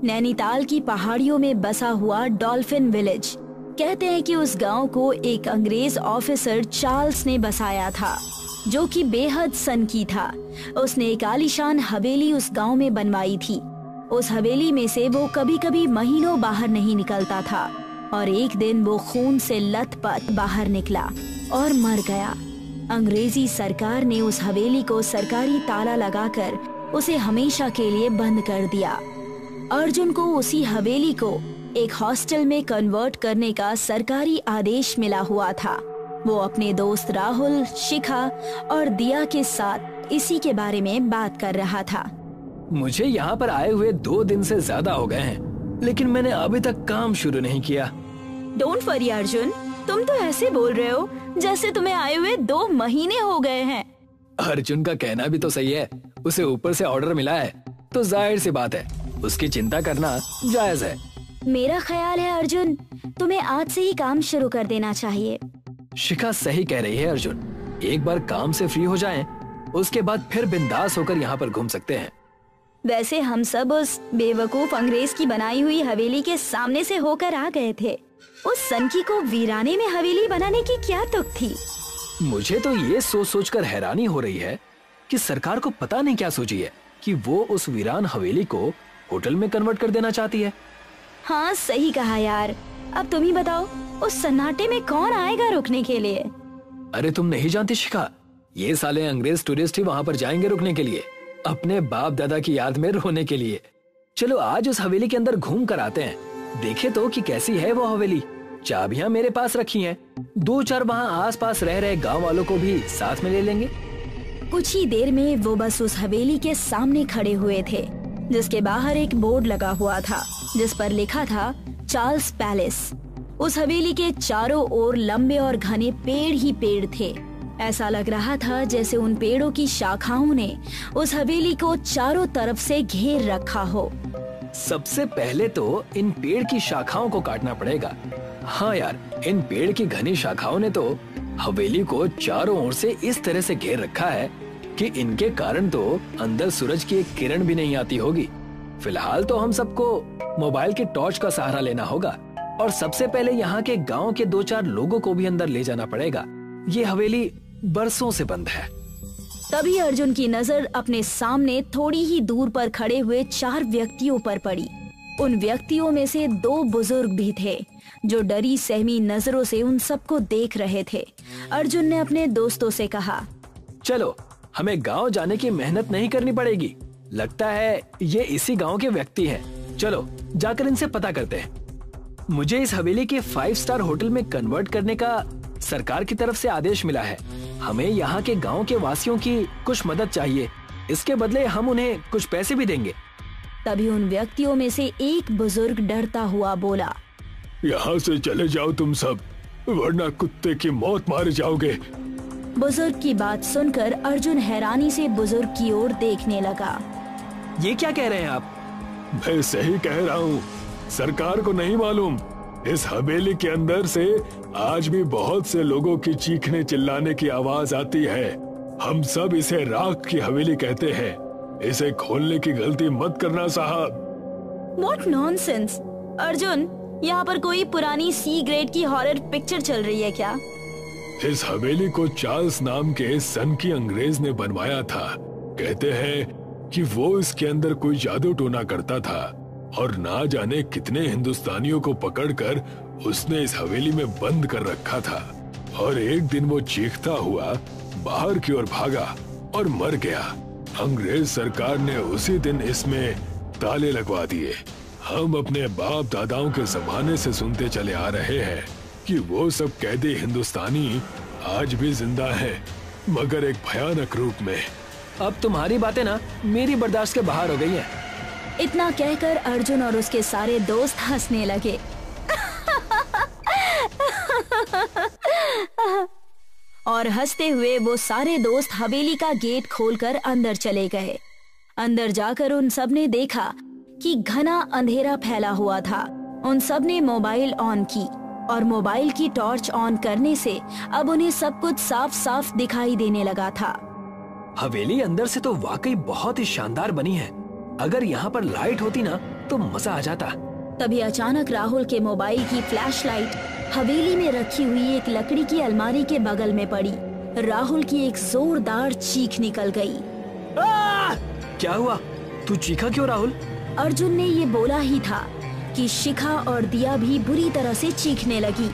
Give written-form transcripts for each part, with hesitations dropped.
नैनीताल की पहाड़ियों में बसा हुआ डॉल्फिन विलेज। कहते हैं कि उस गांव को एक अंग्रेज ऑफिसर चार्ल्स ने बसाया था, जो कि बेहद सनकी था। उसने एक आलीशान हवेली उस गांव में बनवाई थी। उस हवेली में से वो कभी कभी महीनों बाहर नहीं निकलता था और एक दिन वो खून से लथपथ बाहर निकला और मर गया। अंग्रेजी सरकार ने उस हवेली को सरकारी ताला लगाकर उसे हमेशा के लिए बंद कर दिया। अर्जुन को उसी हवेली को एक हॉस्टल में कन्वर्ट करने का सरकारी आदेश मिला हुआ था। वो अपने दोस्त राहुल, शिखा और दिया के साथ इसी के बारे में बात कर रहा था। मुझे यहाँ पर आए हुए 2 दिन से ज्यादा हो गए हैं, लेकिन मैंने अभी तक काम शुरू नहीं किया। डोंट वरी अर्जुन, तुम तो ऐसे बोल रहे हो जैसे तुम्हें आए हुए 2 महीने हो गए हैं। अर्जुन का कहना भी तो सही है। उसे ऊपर से ऑर्डर मिला है तो जाहिर सी बात है उसकी चिंता करना जायज है। मेरा ख्याल है अर्जुन, तुम्हें आज से ही काम शुरू कर देना चाहिए। शिखा सही कह रही है अर्जुन। एक बार काम से फ्री हो जाएं, उसके बाद फिर बिंदास होकर यहाँ पर घूम सकते हैं। वैसे हम सब उस बेवकूफ अंग्रेज की बनाई हुई हवेली के सामने से होकर आ गए थे। उस सनकी को वीराने में हवेली बनाने की क्या तुक थी? मुझे तो ये सोच सोच कर हैरानी हो रही है कि सरकार को पता नहीं क्या सोची है कि वो उस वीरान हवेली को होटल में कन्वर्ट कर देना चाहती है। हाँ सही कहा यार। अब तुम ही बताओ, उस सन्नाटे में कौन आएगा रुकने के लिए? अरे तुम नहीं जानती शिखा, ये साले अंग्रेज टूरिस्ट ही वहाँ पर जाएंगे रुकने के लिए, अपने बाप दादा की याद में रोने के लिए। चलो आज उस हवेली के अंदर घूम कर आते हैं, देखे तो कि कैसी है वो हवेली। चाबियां मेरे पास रखी हैं, 2-4 वहाँ आसपास रह रहे गांव वालों को भी साथ में ले लेंगे। कुछ ही देर में वो बस उस हवेली के सामने खड़े हुए थे, जिसके बाहर एक बोर्ड लगा हुआ था जिस पर लिखा था चार्ल्स पैलेस। उस हवेली के चारों ओर लंबे और घने पेड़ ही पेड़ थे। ऐसा लग रहा था जैसे उन पेड़ों की शाखाओं ने उस हवेली को चारों तरफ से घेर रखा हो। सबसे पहले तो इन पेड़ की शाखाओं को काटना पड़ेगा। हाँ यार, इन पेड़ की घनी शाखाओं ने तो हवेली को चारों ओर से इस तरह से घेर रखा है कि इनके कारण तो अंदर सूरज की एक किरण भी नहीं आती होगी। फिलहाल तो हम सबको मोबाइल के टॉर्च का सहारा लेना होगा और सबसे पहले यहाँ के गांव के 2-4 लोगों को भी अंदर ले जाना पड़ेगा। ये हवेली बरसों से बंद है। तभी अर्जुन की नजर अपने सामने थोड़ी ही दूर पर खड़े हुए 4 व्यक्तियों पर पड़ी। उन व्यक्तियों में से 2 बुजुर्ग भी थे जो डरी सहमी नजरों से उन सबको देख रहे थे। अर्जुन ने अपने दोस्तों से कहा, चलो हमें गांव जाने की मेहनत नहीं करनी पड़ेगी। लगता है ये इसी गांव के व्यक्ति हैं। चलो जाकर इनसे पता करते हैं। मुझे इस हवेली के 5 स्टार होटल में कन्वर्ट करने का सरकार की तरफ से आदेश मिला है। हमें यहाँ के गांव के वासियों की कुछ मदद चाहिए, इसके बदले हम उन्हें कुछ पैसे भी देंगे। तभी उन व्यक्तियों में से एक बुजुर्ग डरता हुआ बोला, यहाँ से चले जाओ तुम सब, वरना कुत्ते की मौत मारे जाओगे। बुजुर्ग की बात सुनकर अर्जुन हैरानी से बुजुर्ग की ओर देखने लगा। ये क्या कह रहे हैं आप? मैं सही कह रहा हूँ, सरकार को नहीं मालूम, इस हवेली के अंदर से आज भी बहुत से लोगों की चीखने चिल्लाने की आवाज आती है। हम सब इसे राख की हवेली कहते हैं। इसे खोलने की गलती मत करना साहब। What nonsense! अर्जुन, यहाँ पर कोई पुरानी सी ग्रेड की हॉरर पिक्चर चल रही है क्या? इस हवेली को चार्ल्स नाम के सनकी अंग्रेज ने बनवाया था। कहते हैं कि वो इसके अंदर कोई जादू टोना करता था और ना जाने कितने हिंदुस्तानियों को पकड़कर उसने इस हवेली में बंद कर रखा था। और एक दिन वो चीखता हुआ बाहर की ओर भागा और मर गया। अंग्रेज सरकार ने उसी दिन इसमें ताले लगवा दिए। हम अपने बाप दादाओं के जमाने से सुनते चले आ रहे हैं कि वो सब कैदी हिंदुस्तानी आज भी जिंदा हैं, मगर एक भयानक रूप में। अब तुम्हारी बातें ना मेरी बर्दाश्त के बाहर हो गई हैं। इतना कहकर अर्जुन और उसके सारे दोस्त हंसने लगे। और हंसते हुए वो सारे दोस्त हवेली का गेट खोलकर अंदर चले गए। अंदर जाकर उन सब ने देखा कि घना अंधेरा फैला हुआ था। उन सब ने मोबाइल ऑन की और मोबाइल की टॉर्च ऑन करने से अब उन्हें सब कुछ साफ साफ दिखाई देने लगा था। हवेली अंदर से तो वाकई बहुत ही शानदार बनी है। अगर यहाँ पर लाइट होती ना तो मजा आ जाता। तभी अचानक राहुल के मोबाइल की फ्लैशलाइट हवेली में रखी हुई एक लकड़ी की अलमारी के बगल में पड़ी। राहुल की एक जोरदार चीख निकल गई। क्या हुआ? तू चीखा क्यों राहुल? अर्जुन ने ये बोला ही था कि शिखा और दिया भी बुरी तरह से चीखने लगी।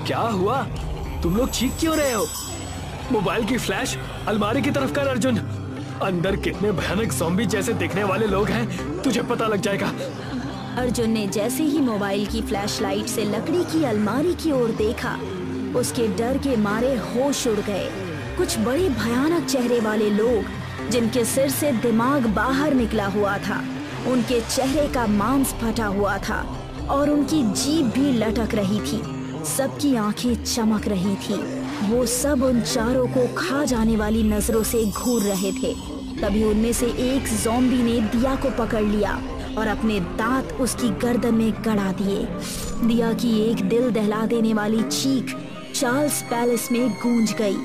क्या हुआ? तुम लोग चीख क्यों रहे हो? मोबाइल की फ्लैश अलमारी की तरफ कर अर्जुन। अंदर कितने भयानक ज़ॉम्बी जैसे दिखने वाले लोग हैं तुझे पता लग जाएगा। अर्जुन ने जैसे ही मोबाइल की फ्लैशलाइट से लकड़ी की अलमारी की ओर देखा, उसके डर के मारे होश उड़ गए। कुछ बड़े भयानक चेहरे वाले लोग जिनके सिर से दिमाग बाहर निकला हुआ था, उनके चेहरे का मांस फटा हुआ था और उनकी जीभ भी लटक रही थी। सबकी आंखें चमक रही थी। वो सब उन चारों को खा जाने वाली नजरों से घूर रहे थे। तभी उनमें से एक ज़ॉम्बी ने दिया को पकड़ लिया और अपने दांत उसकी गर्दन में गड़ा दिए। दिया की एक दिल दहला देने वाली चीख चार्ल्स पैलेस में गूंज गई।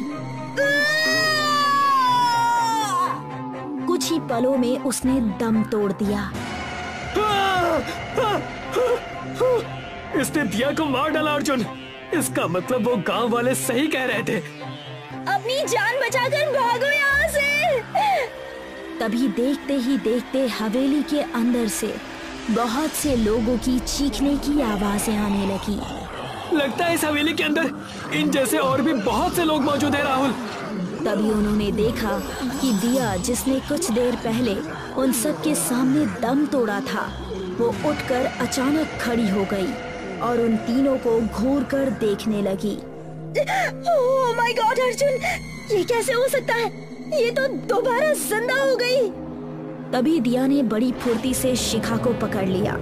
कुछ ही पलों में उसने दम तोड़ दिया। इसने दिया को मार डाला अर्जुन। इसका मतलब वो गांव वाले सही कह रहे थे। अपनी जान बचाकर भागो यहाँ से। तभी देखते ही देखते हवेली के अंदर से बहुत से लोगों की चीखने की आवाजें आने लगी। लगता है इस हवेली के अंदर इन जैसे और भी बहुत से लोग मौजूद हैं राहुल। तभी उन्होंने देखा कि दिया, जिसने कुछ देर पहले उन सब के सामने दम तोड़ा था, वो उठकर अचानक खड़ी हो गई और उन तीनों को घूर कर देखने लगी। ओह माय गॉड अर्जुन, ये कैसे हो सकता है? ये तो दोबारा जिंदा हो गई। तभी दिया ने बड़ी फुर्ती से शिखा को पकड़ लिया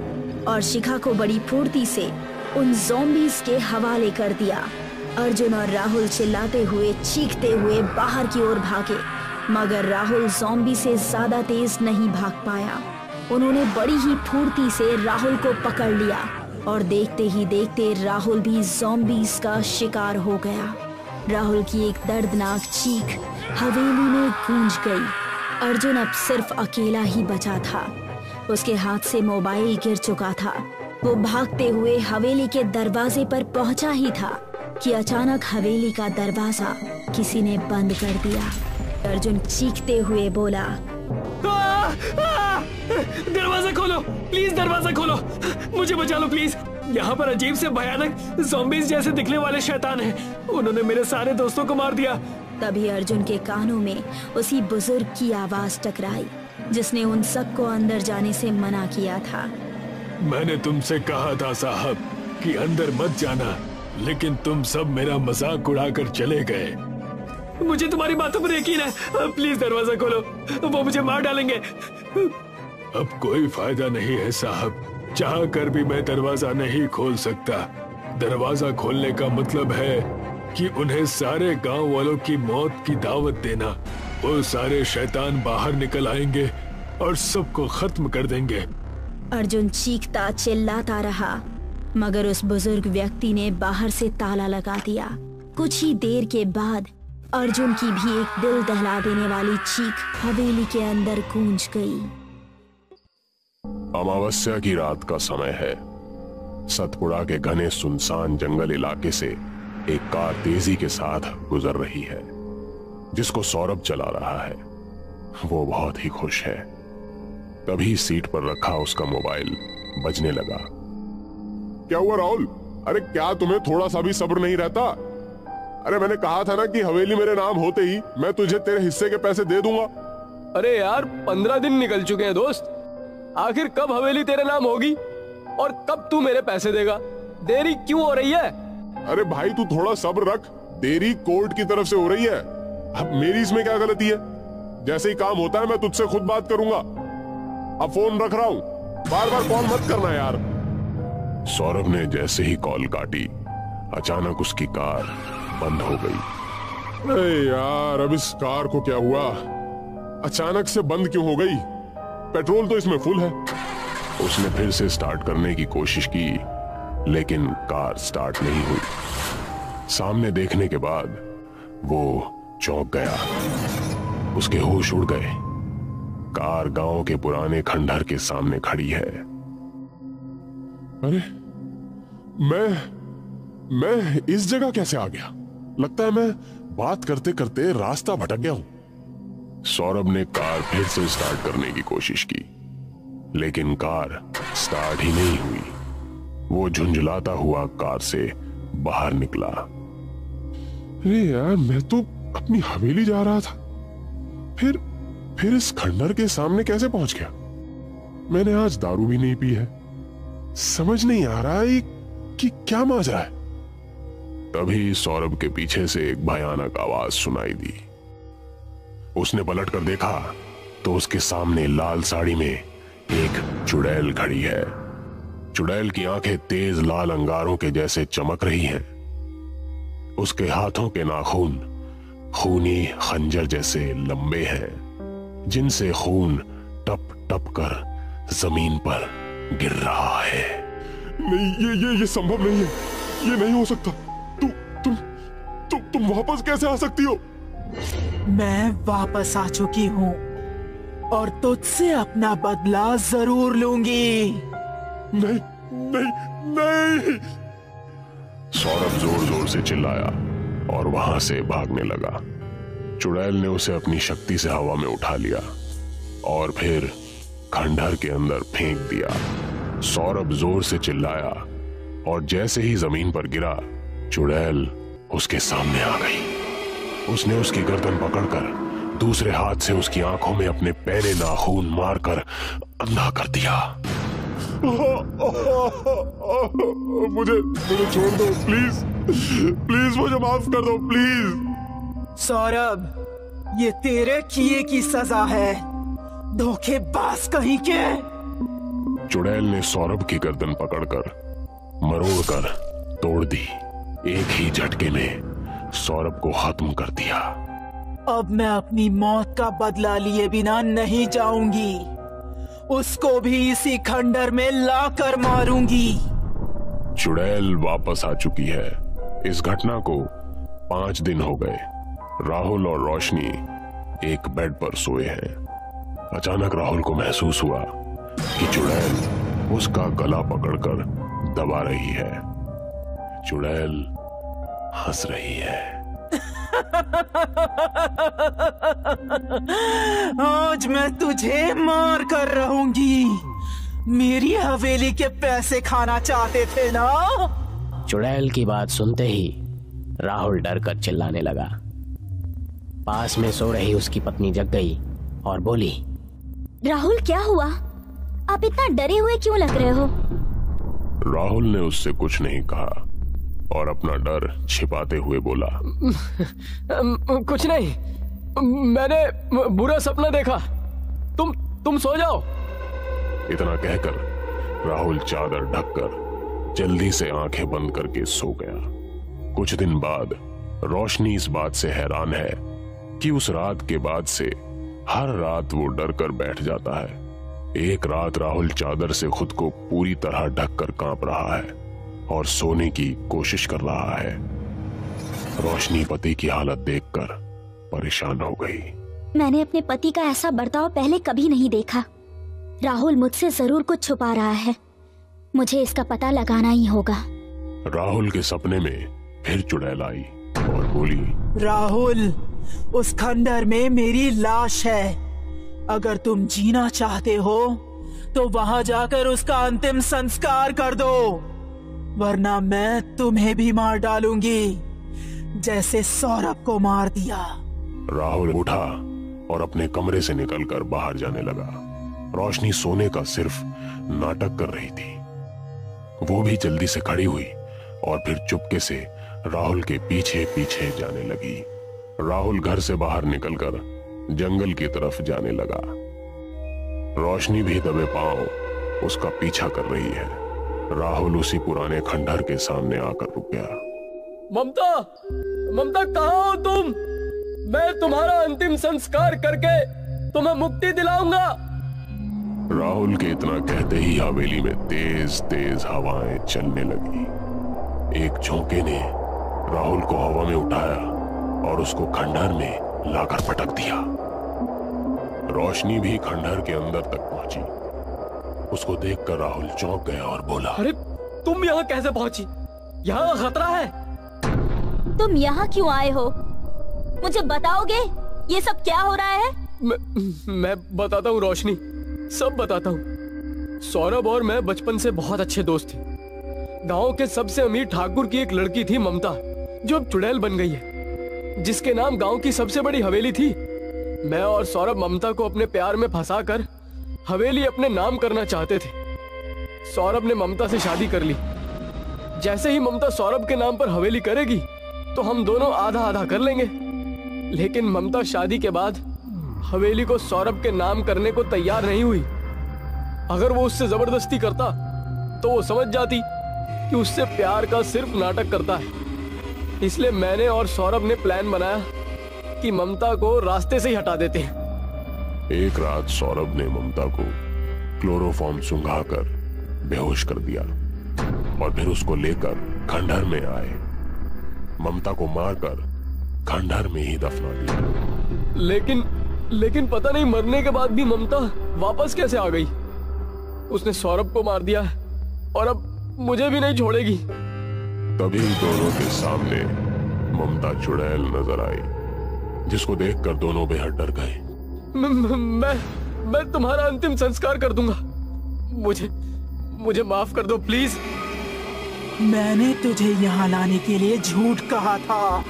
और शिखा को बड़ी फुर्ती से उन ज़ॉम्बीज़ के हवाले कर दिया। अर्जुन और राहुल चिल्लाते हुए चीखते हुए बाहर की ओर भागे, मगर राहुल ज़ॉम्बी से ज्यादा तेज नहीं भाग पाया। उन्होंने बड़ी ही फुर्ती से राहुल को पकड़ लिया और देखते ही देखते राहुल भी ज़ॉम्बीज़ का शिकार हो गया। राहुल की एक दर्दनाक चीख हवेली में गूंज गई। अर्जुन अब सिर्फ अकेला ही बचा था। उसके हाथ से मोबाइल गिर चुका था। वो भागते हुए हवेली के दरवाजे पर पहुंचा ही था कि अचानक हवेली का दरवाजा किसी ने बंद कर दिया। अर्जुन चीखते हुए बोला, दरवाजा खोलो प्लीज, दरवाजा खोलो, मुझे बचा लो प्लीज। यहाँ पर अजीब से भयानक ज़ॉम्बीज़ जैसे दिखने वाले शैतान हैं। उन्होंने मेरे सारे दोस्तों को मार दिया। तभी अर्जुन के कानों में उसी बुजुर्ग की आवाज टकराई जिसने उन सबको अंदर जाने से मना किया था। मैंने तुमसे कहा था साहब कि अंदर मत जाना, लेकिन तुम सब मेरा मजाक उड़ाकर चले गए। मुझे तुम्हारी बातों पर यकीन है। प्लीज दरवाजा खोलो, वो मुझे मार डालेंगे। अब कोई फायदा नहीं है साहब, चाह कर भी मैं दरवाजा नहीं खोल सकता। दरवाजा खोलने का मतलब है कि उन्हें सारे गांव वालों की मौत की दावत देना। वो सारे शैतान बाहर निकल आएंगे और सबको खत्म कर देंगे। अर्जुन चीखता चिल्लाता रहा, मगर उस बुजुर्ग व्यक्ति ने बाहर से ताला लगा दिया। कुछ ही देर के बाद अर्जुन की भी एक दिल दहला देने वाली चीख हवेली के अंदर गूंज गई। अमावस्या की रात का समय है। सतपुड़ा के घने सुनसान जंगल इलाके से एक कार तेजी के साथ गुजर रही है, जिसको सौरभ चला रहा है। वो बहुत ही खुश है। तभी सीट पर रखा उसका मोबाइल बजने लगा। क्या हुआ राहुल? अरे क्या तुम्हें थोड़ा सा भी सब्र नहीं रहता? अरे मैंने कहा था ना कि हवेली मेरे नाम होते ही मैं तुझे तेरे हिस्से के पैसे दे दूंगा। अरे यार 15 दिन निकल चुके हैं दोस्त। आखिर कब हवेली तेरे नाम होगी और कब तू मेरे पैसे देगा? देरी क्यों हो रही है? अरे भाई तू थोड़ा सब्र रख। देरी कोर्ट की तरफ से हो रही है। अब मेरी इसमें क्या गलती है? जैसे ही काम होता है मैं तुझसे खुद बात करूंगा। अब फोन रख रहा हूँ, बार बार कॉल मत करना यार। सौरभ ने जैसे ही कॉल काटी, अचानक उसकी कार बंद हो गई। अरे यार अब इस कार को क्या हुआ? अचानक से बंद क्यों हो गई? पेट्रोल तो इसमें फुल है। उसने फिर से स्टार्ट करने की कोशिश की, लेकिन कार स्टार्ट नहीं हुई। सामने देखने के बाद वो चौंक गया। उसके होश उड़ गए। कार गांव के पुराने खंडहर के सामने खड़ी है। अरे मैं इस जगह कैसे आ गया? लगता है मैं बात करते करते रास्ता भटक गया हूं। सौरभ ने कार फिर से स्टार्ट करने की कोशिश की, लेकिन कार स्टार्ट ही नहीं हुई। वो झुंझलाता हुआ कार से बाहर निकला। अरे यार, मैं तो अपनी हवेली जा रहा था, फिर इस खंडहर के सामने कैसे पहुंच गया? मैंने आज दारू भी नहीं पी है। समझ नहीं आ रहा है कि क्या माजरा है। तभी सौरभ के पीछे से एक भयानक आवाज सुनाई दी। उसने पलट कर देखा तो उसके सामने लाल साड़ी में एक चुड़ैल खड़ी है। चुड़ैल की आंखें तेज लाल अंगारों के जैसे चमक रही हैं। उसके हाथों के नाखून खूनी खंजर जैसे लंबे हैं, जिनसे खून टप टप कर जमीन पर गिर रहा है। नहीं, ये संभव नहीं है। ये नहीं हो सकता। तुम वापस कैसे आ सकती हो? मैं वापस आ चुकी हूँ और तुझसे अपना बदला जरूर लूंगी। नहीं नहीं नहीं। सौरभ जोर जोर से चिल्लाया और वहां से भागने लगा। चुड़ैल ने उसे अपनी शक्ति से हवा में उठा लिया और फिर खंडहर के अंदर फेंक दिया। सौरभ जोर से चिल्लाया और जैसे ही जमीन पर गिरा, चुड़ैल उसके सामने आ गई। उसने उसकी गर्दन पकड़कर दूसरे हाथ से उसकी आंखों में अपने पैरे नाखून मारकर अंधा कर दिया। मुझे छोड़ दो प्लीज, प्लीज मुझे माफ कर दो प्लीज। सौरभ, ये तेरे किए की सजा है, धोखेबाज कहीं के। चुड़ैल ने सौरभ की गर्दन पकड़कर मरोड़कर तोड़ दी। एक ही झटके में सौरभ को खत्म कर दिया। अब मैं अपनी मौत का बदला लिए बिना नहीं जाऊंगी। उसको भी इसी खंडहर में लाकर मारूंगी। चुड़ैल वापस आ चुकी है। इस घटना को 5 दिन हो गए। राहुल और रोशनी एक बेड पर सोए हैं। अचानक राहुल को महसूस हुआ कि चुड़ैल उसका गला पकड़कर दबा रही है। चुड़ैल हंस रही है। आज मैं तुझे मार कर रहूंगी। मेरी हवेली के पैसे खाना चाहते थे ना? चुड़ैल की बात सुनते ही राहुल डर कर चिल्लाने लगा। पास में सो रही उसकी पत्नी जग गई और बोली, राहुल क्या हुआ? आप इतना डरे हुए क्यों लग रहे हो? राहुल ने उससे कुछ नहीं कहा और अपना डर छिपाते हुए बोला, कुछ नहीं, मैंने बुरा सपना देखा। तुम सो जाओ। इतना कहकर राहुल चादर ढककर जल्दी से आंखें बंद करके सो गया। कुछ दिन बाद रोशनी इस बात से हैरान है कि उस रात के बाद से हर रात वो डर कर बैठ जाता है। एक रात राहुल चादर से खुद को पूरी तरह ढककर कांप रहा है और सोने की कोशिश कर रहा है। रोशनी पति की हालत देखकर परेशान हो गई। मैंने अपने पति का ऐसा बर्ताव पहले कभी नहीं देखा। राहुल मुझसे जरूर कुछ छुपा रहा है। मुझे इसका पता लगाना ही होगा। राहुल के सपने में फिर चुड़ैल आई और बोली, राहुल, उस खंडहर में मेरी लाश है। अगर तुम जीना चाहते हो तो वहां जाकर उसका अंतिम संस्कार कर दो, वरना मैं तुम्हें भी मार डालूंगी, जैसे सौरभ को मार दिया। राहुल उठा और अपने कमरे से निकलकर बाहर जाने लगा। रोशनी सोने का सिर्फ नाटक कर रही थी। वो भी जल्दी से खड़ी हुई और फिर चुपके से राहुल के पीछे पीछे जाने लगी। राहुल घर से बाहर निकलकर जंगल की तरफ जाने लगा। रोशनी भी दबे पांव उसका पीछा कर रही है। राहुल उसी पुराने खंडहर के सामने आकर रुक गया। ममता कहाँ हो तुम? मैं तुम्हारा अंतिम संस्कार करके तुम्हें मुक्ति दिलाऊंगा। राहुल के इतना कहते ही हवेली में तेज तेज हवाएं चलने लगी। एक झोंके ने राहुल को हवा में उठाया और उसको खंडहर में लाकर पटक दिया। रोशनी भी खंडहर के अंदर तक पहुंची। उसको देखकर राहुल चौंक गया और बोला, अरे तुम यहाँ कैसे पहुंची? यहाँ खतरा है। तुम यहाँ क्यों आए हो? मुझे बताओगे ये सब क्या हो रहा है? मैं बताता हूँ रोशनी, सब बताता हूँ। सौरभ और मैं बचपन से बहुत अच्छे दोस्त थे। गांव के सबसे अमीर ठाकुर की एक लड़की थी ममता, जो अब चुड़ैल बन गई है, जिसके नाम गांव की सबसे बड़ी हवेली थी। मैं और सौरभ ममता को अपने प्यार में फंसाकर हवेली अपने नाम करना चाहते थे। सौरभ ने ममता से शादी कर ली। जैसे ही ममता सौरभ के नाम पर हवेली करेगी तो हम दोनों आधा आधा कर लेंगे। लेकिन ममता शादी के बाद हवेली को सौरभ के नाम करने को तैयार नहीं हुई। अगर वो उससे जबरदस्ती करता तो वो समझ जाती कि उससे प्यार का सिर्फ नाटक करता है। इसलिए मैंने और सौरभ ने प्लान बनाया कि ममता को रास्ते से ही हटा देते हैं। एक रात सौरभ ने ममता को क्लोरोफॉर्म सुंघाकर बेहोश कर दिया और फिर उसको लेकर खंडहर में आए। ममता को मारकर खंडहर में ही दफना दिया। लेकिन पता नहीं मरने के बाद भी ममता वापस कैसे आ गई। उसने सौरभ को मार दिया और अब मुझे भी नहीं छोड़ेगी। तभी दोनों के सामने ममता चुड़ैल नजर आई, जिसको देखकर दोनों बेहद डर गए। मैं तुम्हारा अंतिम संस्कार कर दूंगा। मुझे माफ कर दो प्लीज। मैंने तुझे यहाँ लाने के लिए झूठ कहा था।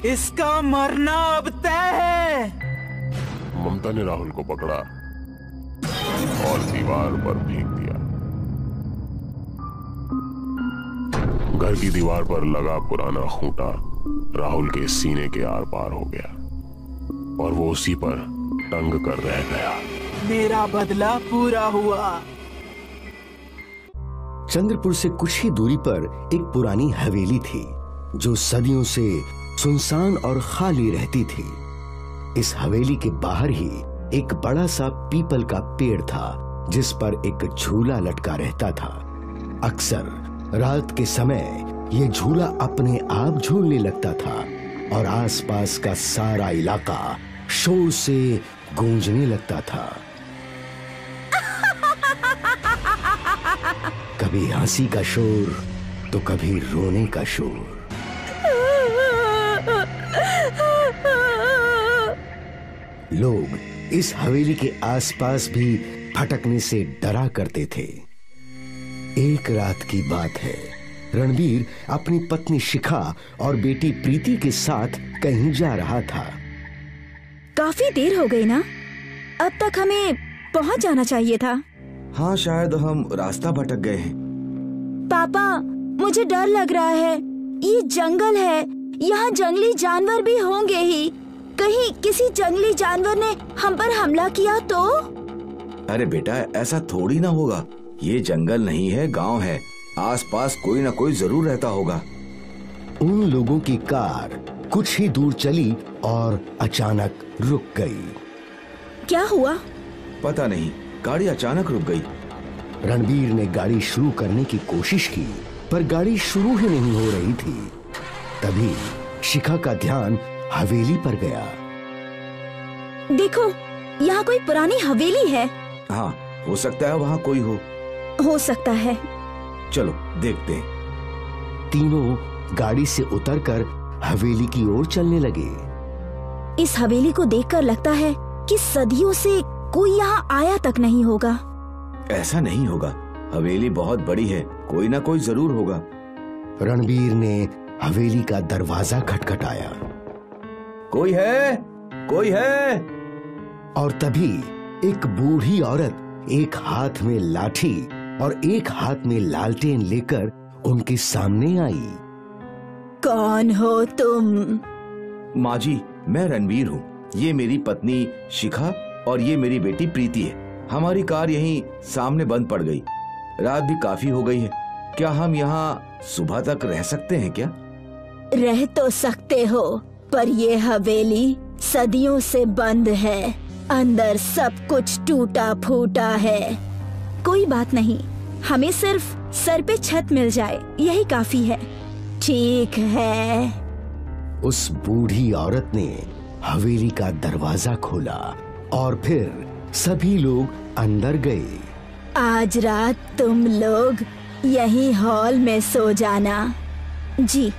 इसका मरना अब तय है। ममता ने राहुल को पकड़ा और दीवार पर फेंक दिया। घर की दीवार पर लगा पुराना खूंटा राहुल के सीने के आर पार हो गया और वो उसी पर टंग कर रह गया। मेरा बदला पूरा हुआ। चंद्रपुर से कुछ ही दूरी पर एक पुरानी हवेली थी जो सदियों से सुनसान और खाली रहती थी। इस हवेली के बाहर ही एक बड़ा सा पीपल का पेड़ था जिस पर एक झूला लटका रहता था। अक्सर रात के समय ये झूला अपने आप झूलने लगता था और आसपास का सारा इलाका शोर से गूंजने लगता था। कभी हंसी का शोर तो कभी रोने का शोर। लोग इस हवेली के आसपास भी भटकने से डरा करते थे। एक रात की बात है, रणबीर अपनी पत्नी शिखा और बेटी प्रीति के साथ कहीं जा रहा था। काफी देर हो गई ना, अब तक हमें पहुंच जाना चाहिए था। हाँ, शायद हम रास्ता भटक गए हैं। पापा, मुझे डर लग रहा है। ये जंगल है, यहाँ जंगली जानवर भी होंगे ही। कहीं किसी जंगली जानवर ने हम पर हमला किया तो? अरे बेटा, ऐसा थोड़ी ना होगा। ये जंगल नहीं है, गांव है। आसपास कोई ना कोई जरूर रहता होगा। उन लोगों की कार कुछ ही दूर चली और अचानक रुक गई। क्या हुआ? पता नहीं, गाड़ी अचानक रुक गई। रणबीर ने गाड़ी शुरू करने की कोशिश की पर गाड़ी शुरू ही नहीं हो रही थी। तभी शिखा का ध्यान हवेली पर गया। देखो, यहाँ कोई पुरानी हवेली है। हाँ, हो सकता है वहाँ कोई हो सकता है। चलो देखते हैं। तीनों गाड़ी से उतरकर हवेली की ओर चलने लगे। इस हवेली को देखकर लगता है कि सदियों से कोई यहाँ आया तक नहीं होगा। ऐसा नहीं होगा, हवेली बहुत बड़ी है, कोई ना कोई जरूर होगा। रणबीर ने हवेली का दरवाजा खटखटाया। कोई है? कोई है? और तभी एक बूढ़ी औरत एक हाथ में लाठी और एक हाथ में लालटेन लेकर उनके सामने आई। कौन हो तुम? माँ जी, मैं रणबीर हूँ। ये मेरी पत्नी शिखा और ये मेरी बेटी प्रीति है। हमारी कार यहीं सामने बंद पड़ गई। रात भी काफी हो गई है। क्या हम यहाँ सुबह तक रह सकते हैं क्या? रह तो सकते हो, पर ये हवेली सदियों से बंद है। अंदर सब कुछ टूटा फूटा है। कोई बात नहीं, हमें सिर्फ सर पे छत मिल जाए, यही काफी है। ठीक है। उस बूढ़ी औरत ने हवेली का दरवाजा खोला और फिर सभी लोग अंदर गए। आज रात तुम लोग यही हॉल में सो जाना। जी।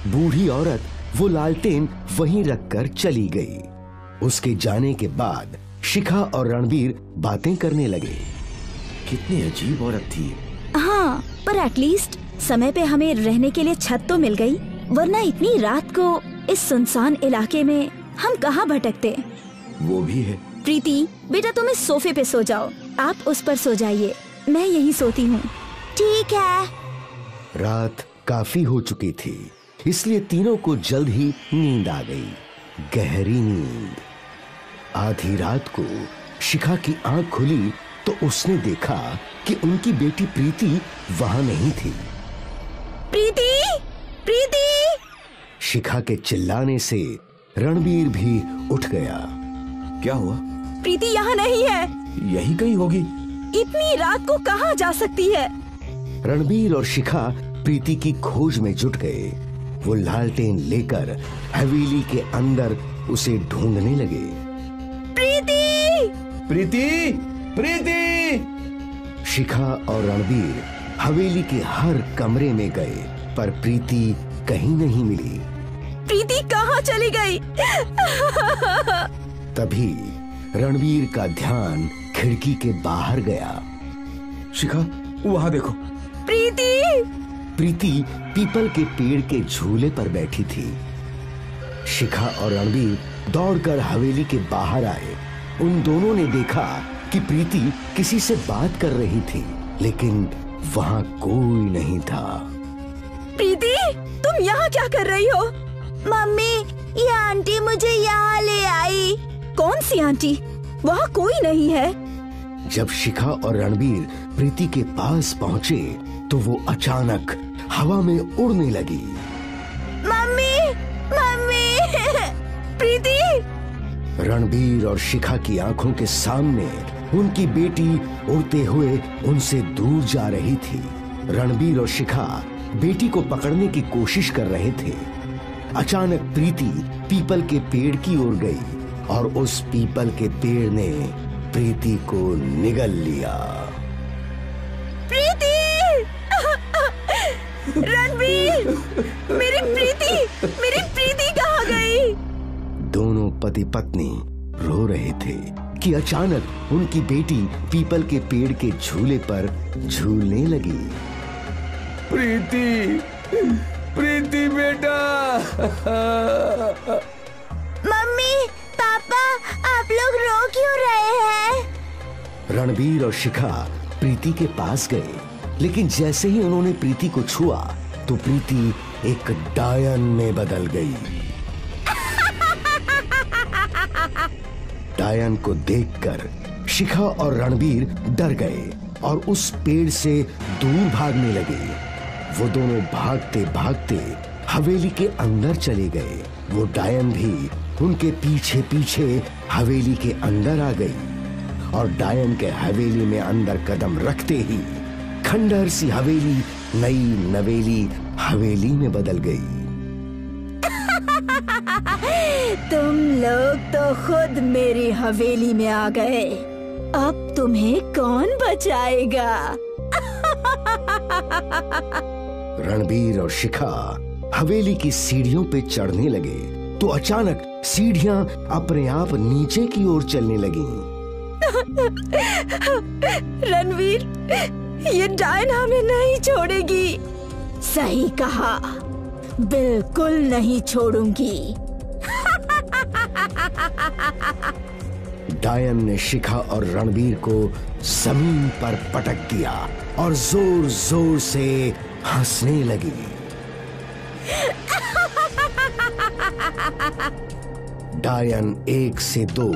बूढ़ी औरत वो लालटेन वहीं रखकर चली गई। उसके जाने के बाद शिखा और रणवीर बातें करने लगे। कितनी अजीब औरत थी। हाँ, पर एटलीस्ट समय पे हमें रहने के लिए छत तो मिल गई, वरना इतनी रात को इस सुनसान इलाके में हम कहाँ भटकते। वो भी है। प्रीति बेटा, तुम इस सोफे पे सो जाओ, आप उस पर सो जाइए, मैं यही सोती हूँ। ठीक है। रात काफी हो चुकी थी, इसलिए तीनों को जल्द ही नींद आ गई, गहरी नींद। आधी रात को शिखा की आंख खुली तो उसने देखा कि उनकी बेटी प्रीति वहां नहीं थी। प्रीति, प्रीति! शिखा के चिल्लाने से रणवीर भी उठ गया। क्या हुआ? प्रीति यहाँ नहीं है। यही कहीं होगी। इतनी रात को कहाँ जा सकती है? रणवीर और शिखा प्रीति की खोज में जुट गए। वो लालटेन लेकर हवेली के अंदर उसे ढूंढने लगे। प्रीति! प्रीति! प्रीति! शिखा और रणवीर हवेली के हर कमरे में गए, पर प्रीति कहीं नहीं मिली। प्रीति कहाँ चली गई? तभी रणवीर का ध्यान खिड़की के बाहर गया। शिखा, वहां देखो। प्रीति! प्रीति पीपल के पेड़ के झूले पर बैठी थी। शिखा और रणवीर दौड़कर हवेली के बाहर आए। उन दोनों ने देखा कि प्रीति किसी से बात कर रही थी, लेकिन वहां कोई नहीं था। प्रीति, तुम यहाँ क्या कर रही हो? मम्मी, ये आंटी मुझे यहाँ ले आई। कौन सी आंटी? वहाँ कोई नहीं है। जब शिखा और रणवीर प्रीति के पास पहुँचे तो वो अचानक हवा में उड़ने लगी। Mummy, mummy! प्रीति! रणवीर और शिखा की आंखों के सामने उनकी बेटी उड़ते हुए उनसे दूर जा रही थी। रणवीर और शिखा बेटी को पकड़ने की कोशिश कर रहे थे। अचानक प्रीति पीपल के पेड़ की ओर गई और उस पीपल के पेड़ ने प्रीति को निगल लिया। प्रीति! रणवीर! मेरी प्रीति कहाँ गई? दोनों पति पत्नी रो रहे थे कि अचानक उनकी बेटी पीपल के पेड़ के झूले पर झूलने लगी। प्रीति! प्रीति बेटा! मम्मी, पापा, आप लोग रो क्यों रहे हैं? रणवीर और शिखा प्रीति के पास गए, लेकिन जैसे ही उन्होंने प्रीति को छुआ तो प्रीति एक डायन में बदल गई। डायन को देखकर शिखा और रणवीर डर गए और उस पेड़ से दूर भागने लगे। वो दोनों भागते भागते हवेली के अंदर चले गए। वो डायन भी उनके पीछे पीछे हवेली के अंदर आ गई और डायन के हवेली में अंदर कदम रखते ही खंडहर सी हवेली नई नवेली हवेली में बदल गई। तुम लोग तो खुद मेरी हवेली में आ गए। अब तुम्हें कौन बचाएगा? रणवीर और शिखा हवेली की सीढ़ियों पे चढ़ने लगे तो अचानक सीढ़ियां अपने आप नीचे की ओर चलने लगीं। रणवीर, ये डायन हमें नहीं छोड़ेगी। सही कहा, बिल्कुल नहीं छोड़ूंगी। डायन ने शिखा और रणवीर को जमीन पर पटक दिया और जोर जोर से हंसने लगी। डायन 1 से 2,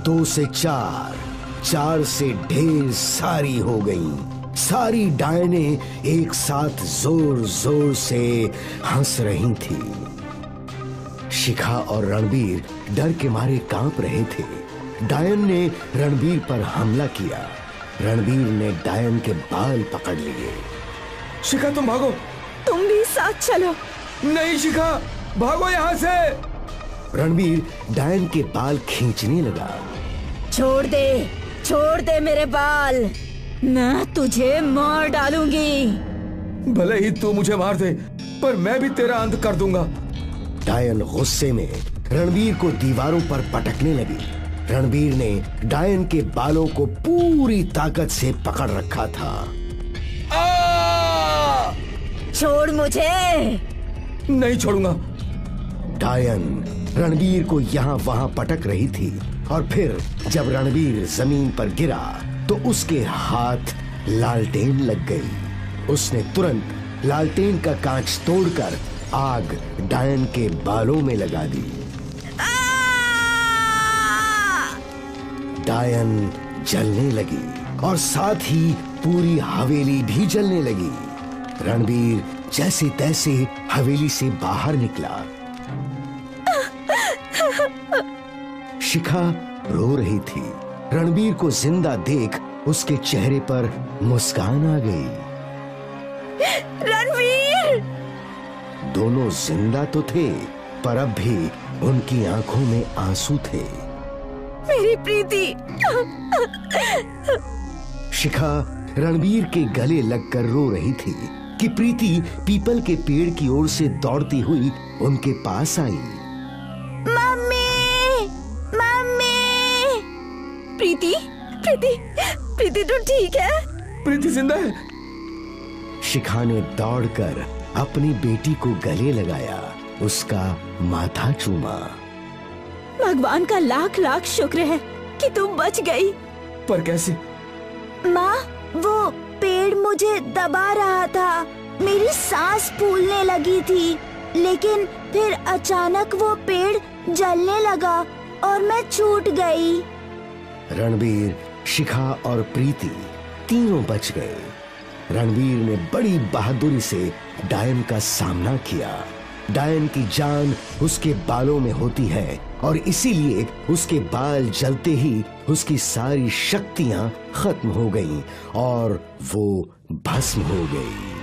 2 से 4, 4 से ढेर सारी हो गईं। सारी डायने एक साथ जोर जोर से हंस रही थी। शिखा और रणवीर डर के मारे कांप रहे थे। डायन ने रणवीर पर हमला किया। रणवीर ने डायन के बाल पकड़ लिए। शिखा, तुम भागो। तुम भी साथ चलो। नहीं शिखा, भागो यहाँ से। रणवीर डायन के बाल खींचने लगा। छोड़ दे मेरे बाल, मैं तुझे मार डालूंगी। भले ही तू मुझे मार दे, पर मैं भी तेरा अंत कर दूंगा। डायन गुस्से में रणवीर को दीवारों पर पटकने लगी। रणवीर ने डायन के बालों को पूरी ताकत से पकड़ रखा था। छोड़ मुझे। नहीं छोड़ूंगा। डायन रणवीर को यहाँ वहाँ पटक रही थी और फिर जब रणवीर जमीन पर गिरा तो उसके हाथ लालटेन लग गई। उसने तुरंत लालटेन का कांच तोड़कर आग डायन के बालों में लगा दी। डायन जलने लगी और साथ ही पूरी हवेली भी जलने लगी। रणवीर जैसे तैसे हवेली से बाहर निकला। शिखा रो रही थी। रणवीर को जिंदा देख उसके चेहरे पर मुस्कान आ गई। रणवीर! दोनों जिंदा तो थे, पर अब भी उनकी आंखों में आंसू थे। मेरी प्रीति! शिखा रणवीर के गले लगकर रो रही थी कि प्रीति पीपल के पेड़ की ओर से दौड़ती हुई उनके पास आई। मम्मी! मम्मी! प्रीति तू ठीक है? प्रीति जिंदा है। शिखा ने दौड़कर अपनी बेटी को गले लगाया, उसका माथा चूमा। भगवान का लाख लाख शुक्र है कि तुम बच गई। पर कैसे? माँ, वो पेड़ मुझे दबा रहा था, मेरी सांस फूलने लगी थी, लेकिन फिर अचानक वो पेड़ जलने लगा और मैं छूट गई। रणवीर, शिखा और प्रीति तीनों बच गए। रणवीर ने बड़ी बहादुरी से डायन का सामना किया। डायन की जान उसके बालों में होती है और इसीलिए उसके बाल जलते ही उसकी सारी शक्तियां खत्म हो गईं और वो भस्म हो गई।